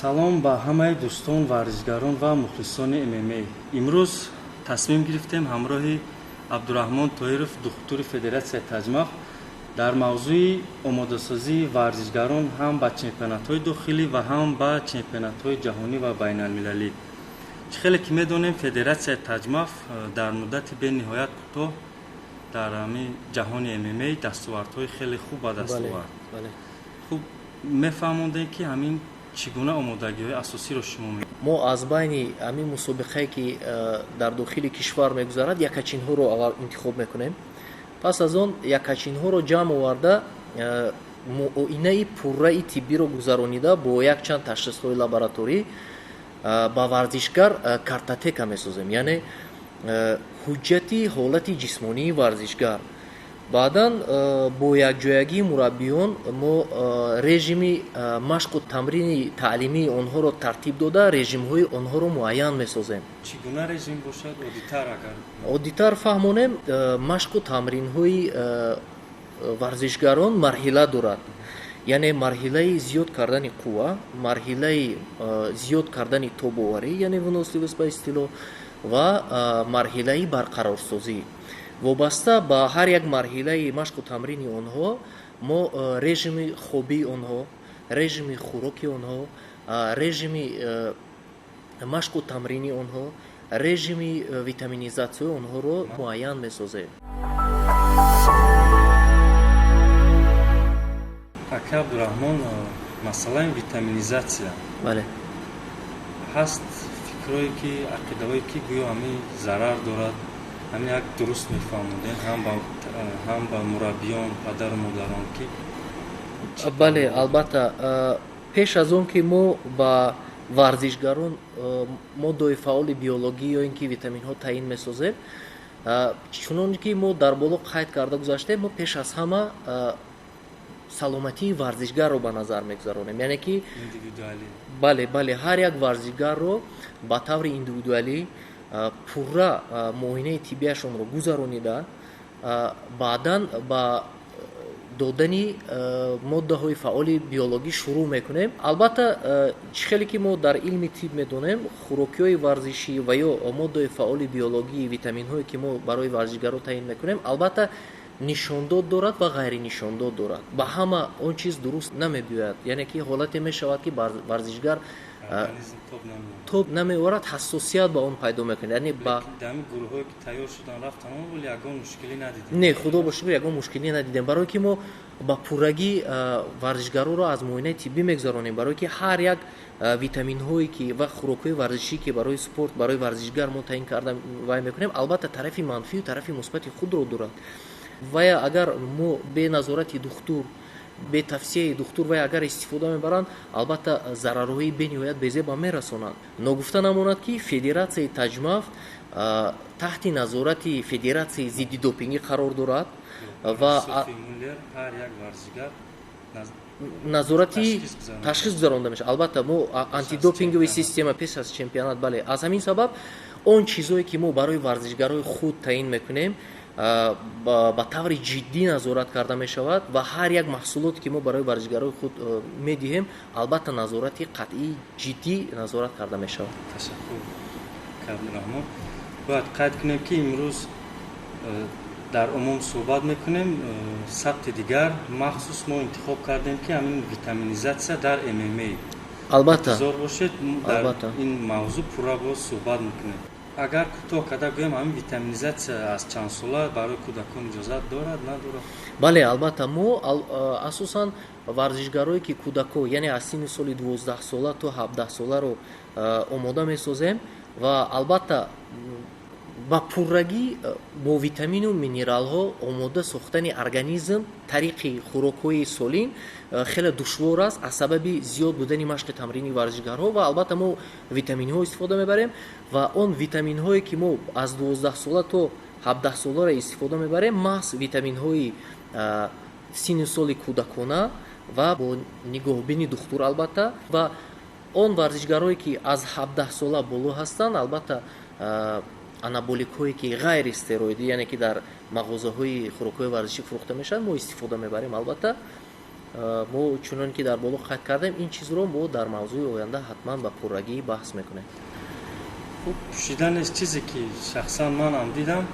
салом ба ҳамаи дӯстон варзишгарон ва мухлисони ММА. имрӯз тасмим гирифтем ҳамроҳи Абдураҳмон Тоҳиров, духтури Федератсияи Таҷмақ, дар мавзӯи омодасозии варзишгарон ҳам ба чемпионатҳои дохилӣ ва ҳам ба чемпионатҳои ҷаҳонӣ ва байналмилалӣ. Чӣ хеле ки медонем, Федератсияи Таҷмақ дар муддати бениҳоят кӯтоҳ дар ҳамин ҷаҳони ММА дастовардҳои хеле хуб ба даст овард. Хуб мефаҳмондем ки ҳамин чӣ гуна омодагиҳои асосиро шумо мебинед? мо аз байни ҳамин мусобиқае ки дар дохили кишвар мегузарад якачинҳоро аввал интихоб мекунем. пас аз он якачинҳоро ҷамъ оварда муоинаи пурраи тиббиро гузаронида бо якчанд ташхисҳои лабораторӣ ба варзишгар картотека месозем, яъне ҳуҷҷати ҳолати ҷисмонии варзишгар. баъдан бо якҷоягии мураббиён мо режими машқу тамрини таълимии онҳоро тартиб дода режимҳои онҳоро муайян месозем. Чӣ гуна режим бошад оддитар? Агар оддитар фаҳмонем, машқу тамринҳои варзишгарон марҳила дорад, яъне марҳилаи зиёд кардани қувва, марҳилаи зиёд кардани тобоварӣ, яъне выносливост ба истилоҳ, ва марҳилаи барқарорсозӣ. вобаста ба ҳар як марҳилаи машқу тамрини онҳо мо режими хобии онҳо, режими хӯроки онҳо, режими машқу тамрини онҳо, режими витаминизатсияи онҳоро муайян месозем. ака Абдураҳмон, масъалаи витаминизатсия ҳаст фикрое ки ақидаҳое ки гӯё ҳамин зарар дорад. ҳамин як дуруст мефаҳмодем ҳам ба мураббиён, падару модарон ки бале, албатта пеш аз он ки мо ба варзишгарон моддаи фаъоли биологӣ ё ин ки витаминҳо таъин месозем, чуноне ки мо дар боло қайд карда гузаштем, мо пеш аз ҳама саломатии варзишгарро ба назар мегузаронем, яъне ки бале ҳар як варзишгарро ба таври индивидуалӣ пурра муоинаи тиббияшонро гузаронида баъдан ба додани моддаҳои фаъоли биологӣ шурӯъ мекунем. албатта чӣ хеле ки мо дар илми тиб медонем, хӯрокиҳои варзишӣ ва ё моддаи фаъоли биологии витаминҳое ки мо барои варзишгарон таъин мекунем, албатта нишондод дорад ва ғайринишондод дорад. ба ҳама он чиз дуруст намебиёяд, яъне ки ҳолате мешавад ки варзишгар тоб намеорад, ҳассосият ба он пайдо мекунад, яъне ба гурӯҳое ки тайёр шудан рафтан, вале ягон мушкилӣ надидем. не, худо ба шукр, ягон мушкилӣ надидем, барое ки мо ба пуррагӣ варзишгаронро аз муоинаи тиббӣ мегузаронем, барое ки ҳар як витаминҳое ки ва хӯрокҳои варзишӣ ки барои спорт, барои варзишгар мо таъин карда вай мекунем, албатта тарафи манфию тарафи мусбати худро дорад. вай агар мо бе назорати духтур, бе тавсияи духтур вай агар истифода мебаранд, албатта зарарҳои бениҳоят безеба мерасонанд. ногуфта намонад ки Федератсияи Таҷмақ таҳти назорати Федератсияи зидди допингӣ қарор дорад ва ҳар як варзишгар назорати ташхис гузаронда мешавад. албатта мо антидопингови система пеш аз чемпионат, бале, аз ҳамин сабаб он чизое ки мо барои варзишгарои худ таъин мекунем ба таври ҷиддӣ назорат карда мешавад ва ҳар як маҳсулоте ки мо барои варзишгарои худ медиҳем, албатта назорати қатъӣ ҷиддӣ назорат карда мешавад. Ташаккур Абдураҳмон. бояд қайд кунем ки имрӯз дар умум суҳбат мекунем. сабти дигар махсус мо интихоб кардем ки ҳамин витаминизатсия дар ММА. албатта интизор бошед, дар ин мавзӯъ пурра боз суҳбат мекунем. агар кӯтоҳ карда гӯем, ҳамин витаминизатсия аз чанд сола барои кӯдакон иҷозат дорад, надорад? бале, албатта мо асосан варзишгарое ки кӯдако, яъне аз синни соли 12 сола то 17 соларо омода месозем ва албатта ба пуррагӣ бо витамину минералҳо омода сохтани организм тариқи хӯрокҳои солим хеле душвор аст аз сабаби зиёд будани машқи тамрини варзишгарҳо ва албатта мо витаминҳо истифода мебарем ва он витаминҳое ки мо аз 12 сола то 17 соларо истифода мебарем маҳз витаминҳои синни соли кӯдакона ва бо нигоҳбини духтур, албатта, ва он варзишгарое ки аз 17 сола боло ҳастанд, албатта анаболикҳое ки ғайри стероидӣ, яъне ки дар мағозаҳои хӯрокҳои варзишӣ фурӯхта мешаванд, мо истифода мебарем. албатта мо чунон ки дар боло қайд кардем ин чизро мо дар мавзӯи оянда ҳатман ба пуррагӣ баҳс мекунем. хуб пӯшиданеш чизе ки шахсан манам дидам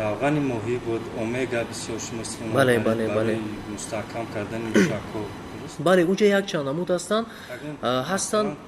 равғани моҳӣ буд омега бисёр шумо истифода мекардед барои мустаҳкам кардани мушакҳо. бале унҷа якчанд намуд ҳастанд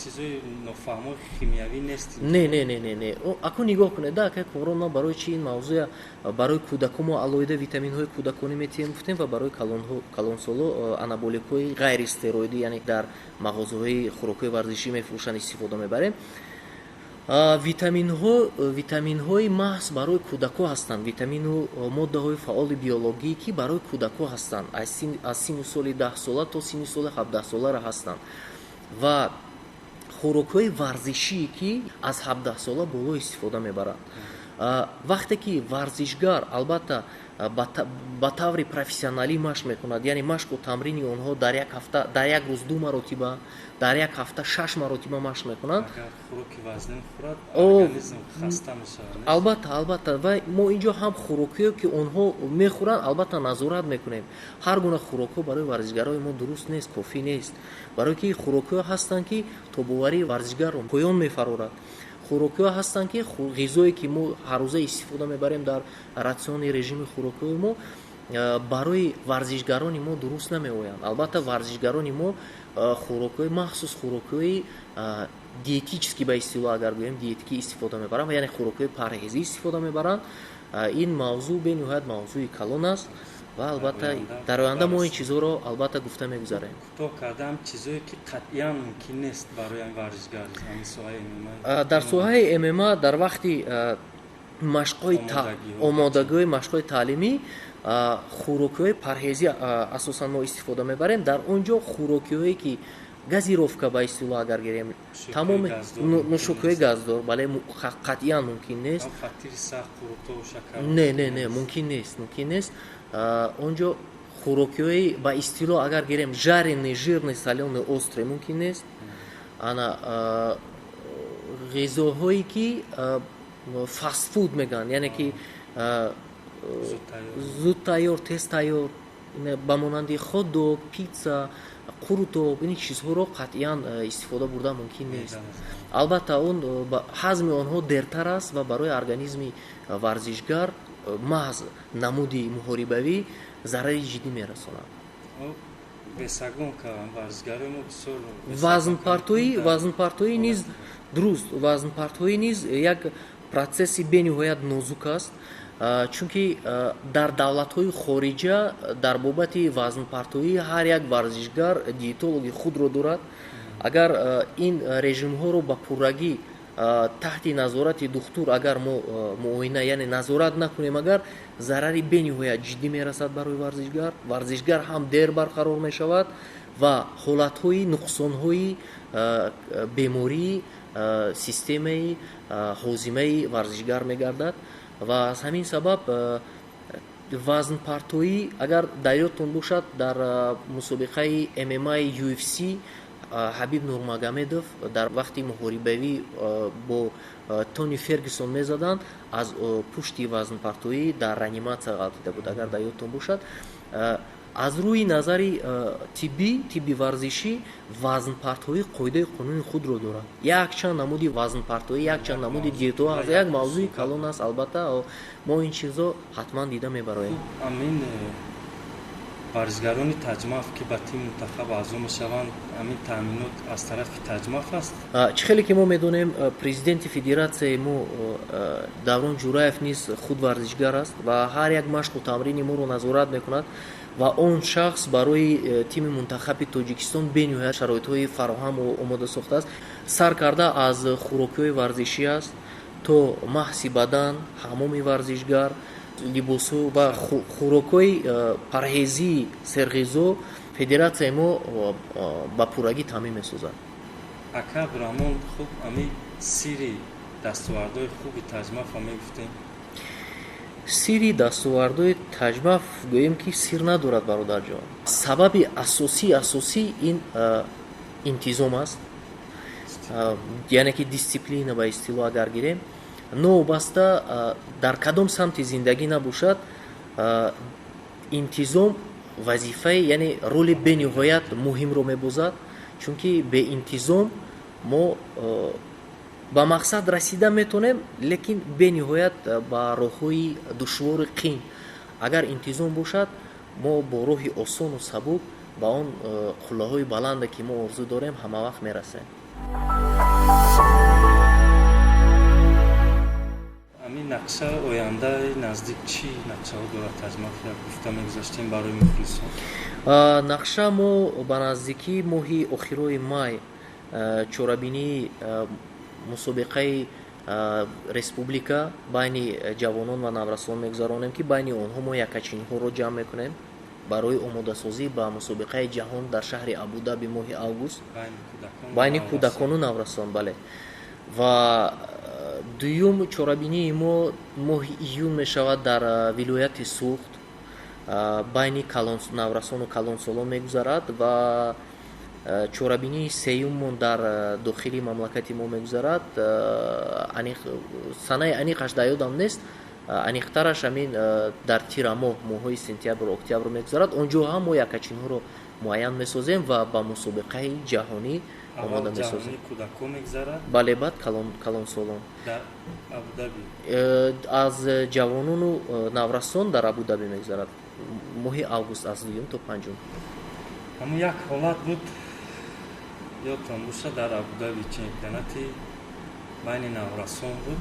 чизои нофаҳмо химиявӣ нест. не акун нигоҳ кунед да ака комрон ман барои чи ин мавзӯя барои кӯдакон мо алоҳида витаминҳои кӯдаконӣ метиҳем гуфтем ва барои калонсоло анаболикҳои ғайристероидӣ яъне дар мағозаҳои хӯрокҳои варзишӣ мефурӯшанд истифода мебарем. витаминҳои маҳз барои кӯдакҳо ҳастанд, витамину моддаҳои фаъоли биологӣ ки барои кӯдакҳо ҳастанд, аз синни соли 10 сола то синни соли 17 солара ҳастанд ва хӯрокҳои варзишӣ ки аз 17 сола боло истифода мебаранд. вақте ки варзишгар албатта ба таври профессионалӣ машқ мекунад, яъне машқу тамрини онҳо дар як ҳафта дар як рӯз 2 маротиба, дар як ҳафта 6 маротиба машқ мекунанд. албатта ва мо инҷо ҳам хӯрокиҳое ки онҳо мехӯранд албатта назорат мекунем. ҳар гуна хӯрокҳо барои варзишгарои мо дуруст нест, кофӣ нест, барое ки хӯрокҳое ҳастанд ки тобоварии варзишгарро поён мефарорад. хӯрокҳое ҳастанд ки ғизое ки мо ҳаррӯза истифода мебарем дар ратсиони режими хӯрокҳои мо барои варзишгарони мо дуруст намеоянд. албатта варзишгарони мо хӯрокҳои махсус хӯрокҳои диетически ба истилоҳ агар гӯем диетикӣ истифода мебаранд, яъне хӯрокҳои парҳезӣ истифода мебаранд. ин мавзӯъ бениҳоят мавзӯи калон аст ва албатта дар оянда мо ин чизҳоро албатта гуфта мегузарем. кӯтоҳ кардам чизое ки қатъиян мумкин нест барои варзишгар дар соҳаи ММА дар вақти машқҳои омодагии машқҳои таълимӣ хӯрокиҳои парҳезӣ асосан мо истифода мебарем. дар он ҷо хӯрокиҳое ки газировка ба истилоҳ агар гирем тамоми нӯшокиҳои газдор бале қатъиян мумкин нест. не мумкин нест. он ҷо хӯрокиҳои ба истилоҳ агар гирем жареный жирный солёный острый мумкин нест. ана ғизоҳое ки фастфуд мегӯянд, яъне ки зуд тайёр тез тайёр ба монанди хотдог, питса, қурутоб, ин чизҳоро қатъиян истифода бурда мумкин нест. албатта он ҳазми онҳо дертар аст ва барои организми варзишгар маҳз намуди муҳорибавӣ зарари ҷиддӣ мерасонад. вазнпартоӣ низ дуруст, вазнпартоӣ низ як процесси бениҳоят нозук аст, чунки дар давлатҳои хориҷа дар бобати вазнпартоӣ ҳар як варзишгар диетологи худро дорад. агар ин режимҳоро ба пуррагӣ таҳти назорати духтур агар мо муоина яъне назорат накунем, агар зарари бениҳоят ҷиддӣ мерасад барои варзишгар ҳам дер барқарор мешавад ва ҳолатҳои нуқсонҳои бемории системаи ҳозимаи варзишгар мегардад ва аз ҳамин сабаб вазнпартоӣ агар дар ёдтон бошад дар мусобиқаи ММА UFC ҳабиб нурмагомедов дар вақти муҳорибавӣ бо Тони Фергюсон мезаданд, аз пушти вазнпартоӣ дар реаниматсия ғалтида буд, агар дар ёдтон бошад. аз рӯи назари тибби варзишӣ вазнпартоӣ қоидаи қонуни худро дорад. якчанд намуди вазнпартоӣ, якчанд намуди диетаҳо аст, як мавзӯи калон аст. албатта мо ин чизо ҳатман дида мебароем. амин варзишгарони таҷмаф ки ба тими мунтахаб аъзо мешаванд, амин таъминот аз тарафи таҷмаф аст. чӣ хеле ки мо медонем президенти федератсияи мо Даврон Ҷураев низ худ варзишгар аст ва ҳар як машқу тамрини моро назорат мекунад ва он шахс барои тими мунтахаби Тоҷикистон бениҳоят шароитҳои фароҳам омода сохтааст. сар карда аз хӯрокиҳои варзишӣ аст то маҳси бадан, ҳамоми варзишгар, либосҳо ва хӯрокҳои парҳезии серғизо федератсияи мо ба пуррагӣ таъмин месозад. ака Абдураҳмон, хуб амин сири дастовардҳои хуби таҷмафа мегуфтем. сири дастовардҳои таҷмаф гӯем ки сир надорад бародарҷон. сабаби асосӣ ин интизом аст, яъне ки дисциплина ба истилоҳ агар гирем, новобаста дар кадом самти зиндагӣ набошад, интизом вазифаи яъне роли бениҳоят муҳимро мебозад, чунки беинтизом мо ба мақсад расида метонем, лекин бениҳоят ба роҳҳои душвору қин. Агар интизом бошад, мо бо роҳи осону сабук ба он қуллаҳои баланде ки мо орзу дорем ҳама вақт мерасем. ҳамин нақша ояндаи наздик чӣ нақшаҳо дорад таҷмаҳ як гуфта мегузаштем барои мухлисон? нақша мо ба наздикӣ моҳи охирои май чорабинии мусобиқаи республика байни ҷавонон ва наврасон мегузаронем, ки байни онҳо мо якачинҳоро ҷамъ мекунем барои омодасозӣ ба мусобиқаи ҷаҳон дар шаҳри Абу-Даби моҳи август байни кӯдакону наврасон. Бале. Ва дуюм чорабинии мо моҳи июн мешавад дар вилояти Суғд байни наврасону калонсолон мегузарад ва чорабинии сеюммон дар дохили мамлакати мо мегузарад. Санаи аниқаш дар ёдам нест, аниқтараш ҳамин дар тирамоҳ моҳҳои сентябр октябр мегузарад. онҷо ҳам мо якачинҳоро муайян месозем ва ба мусобиқаи ҷаҳонӣ омода месозем. Бале, баъд калонсолон аз ҷавонону наврасон дар Абу-Даби мегузарад моҳи август аз 2 то 5. ҳамун як ҳолат буд, ёдтон бошад, дар Абу-Даби чемпионати байни наврасон буд.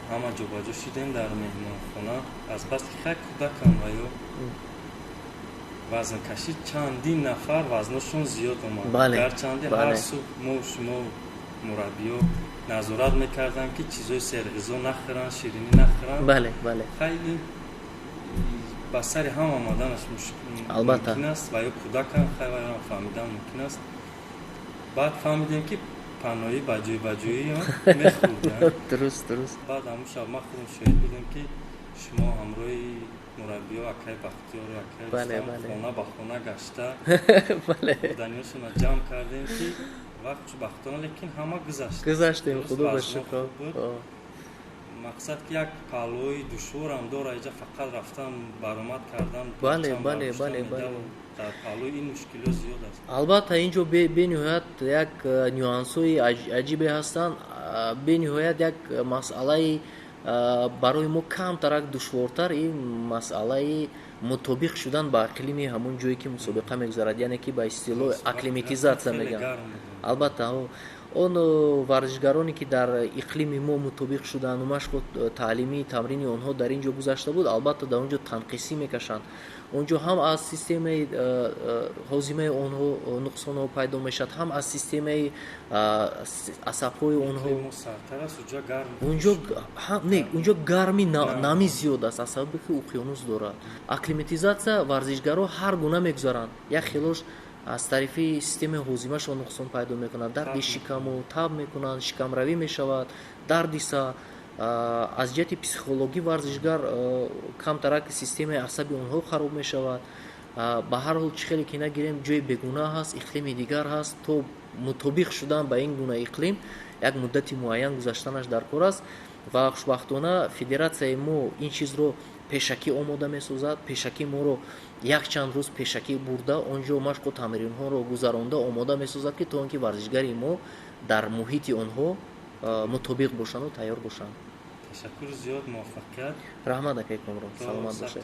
ҳама ҷобаҷо шудем дар меҳмонхона. Азбаски хай кӯдакам ва ё вазн кашид чандин нафар вазношон зиёд омад. Гарчанде ҳар субҳ мо шумо мураббиё назорат мекардам ки чизои серғизо нахӯранд, ширинӣ нахӯранд. Хайли ба сари ҳам омаданаш мумкин аст ва ё кӯдакам хайвайро фаҳмидан мумкин аст. баъд фаҳмидем ки паноӣ ба ҷои мехӯрданд. Дуруст. баъд ҳамун шаб ма худам шоҳид будем ки шумо ҳамроҳи мураббиё акай Бахтиёру акай Рустам хона ба хона гашта буданиҳошонро ҷамъ кардем ки вақт бахтона, лекин ҳама гузаштем. Худо ба шукр. мақсад ки як паҳлӯи душворам дора, иҷа фақат рафтан баромад кардан. дар паҳлӯи ин мушкилот зиёд аст. албатта инҷо бениҳоят як нюансҳои аҷибе ҳастанд. бениҳоят як масъалаи барои мо камтарак душвортар, ин масъалаи мутобиқ шудан ба иқлими ҳамун ҷое ки мусобиқа мегузарад, яъне ки ба истилоҳи акклиматизатсия мегӯянд. албатта он варзишгароне ки дар иқлими мо мутобиқ шудаанд, машқу таълимии тамрини онҳо дар ин ҷо гузашта буд, албатта дар он ҷо танқисӣ мекашанд. онҷо ҳам аз системаи ҳозимаи онҳо нуқсонҳо пайдо мешавад, ҳам аз системаи асабҳои онҳо. онҷо гарми нами зиёд аст, аз сабаби ки уқёнус дорад. акклиматизатсия варзишгаро ҳар гуна мегузаранд. як хелош аз тарафи системаи ҳозимашон нуқсон пайдо мекунад, дарди шикаму таб мекунанд, шикамравӣ мешавад, дарди сар. аз ҷиҳати психологӣ варзишгар камтарак системаи асаби онҳо хароб мешавад. ба ҳар ҳол чӣ хеле ки нагирем, ҷои бегуна ҳаст, иқлими дигар ҳаст. то мутобиқ шудан ба ин гуна иқлим як муддати муайян гузаштанаш дар кор аст ва хушбахтона федератсияи мо ин чизро пешакӣ омода месозад. пешакӣ моро якчанд рӯз пешакӣ бурда онҷо машқу тамринҳоро гузаронда омода месозад, ки то он ки варзишгари мо дар муҳити онҳо мутобиқ бошанду тайёр бошанд. ташаккур зиёд, муваффақият. раҳмат акай Комрон, саломат бошед.